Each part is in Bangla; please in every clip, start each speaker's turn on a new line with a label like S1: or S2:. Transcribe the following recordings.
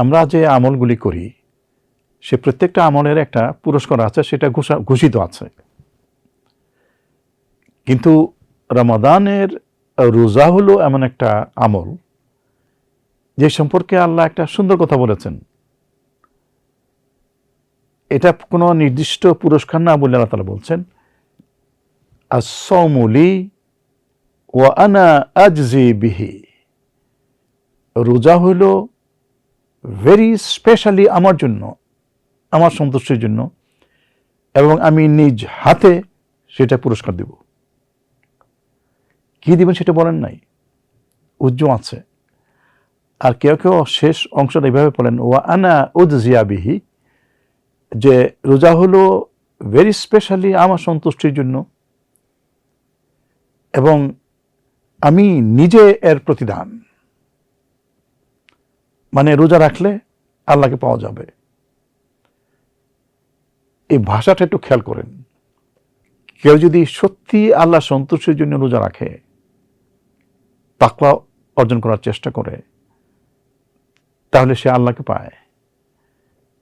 S1: আমরা যে আমলগুলি করি সে প্রত্যেকটা আমলের একটা পুরস্কার আছে, সেটা ঘোষিত আছে। কিন্তু রমাদানের রোজা হলো এমন একটা আমল যে সম্পর্কে আল্লাহ একটা সুন্দর কথা বলেছেন। এটা কোনো নির্দিষ্ট পুরস্কার না বলে আল্লাহ তাআলা বলছেন, আস-সাওমু লি ওয়া আনা আজজি বিহি। রোজা হইল ভেরি স্পেশালি আমার জন্য, আমার সন্তুষ্টির জন্য, এবং আমি নিজ হাতে সেটা পুরস্কার দেব। কি দিবেন সেটা বলেন নাই, উজ্জ্বল আছে। আর কেউ কেউ শেষ অংশটা এইভাবে বলেন, ওয়া আনা উজজিয়া বিহি, যে রোজা হলো ভেরি স্পেশালি আমার সন্তুষ্টির জন্য এবং আমি নিজে এর প্রতিদান। মানে রোজা রাখলে আল্লাহকে পাওয়া যাবে। এই ভাষাটা একটু খেয়াল করেন। কেউ যদি সত্যি আল্লাহ সন্তুষ্টির জন্য রোজা রাখে, তাকওয়া অর্জন করার চেষ্টা করে, তাহলে সে আল্লাহকে পায়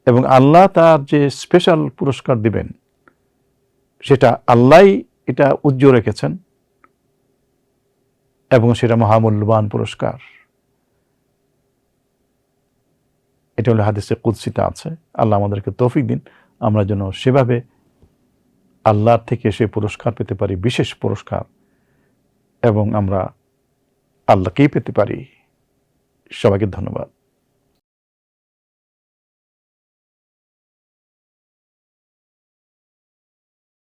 S1: এবং আল্লাহ তার যে স্পেশাল পুরস্কার দিবেন সেটা আল্লাহই এটা উজ্জ্বল রেখেছেন এবং সেটা মহামূল্যবান পুরস্কার। এটা হলো হাদিসে কুদসিতে আছে। আল্লাহ আমাদেরকে তৌফিক দিন আমরা যেন সেভাবে আল্লাহর থেকে সে পুরস্কার পেতে পারি, বিশেষ পুরস্কার, এবং আমরা আল্লাহকেই পেতে পারি। সবাইকে ধন্যবাদ।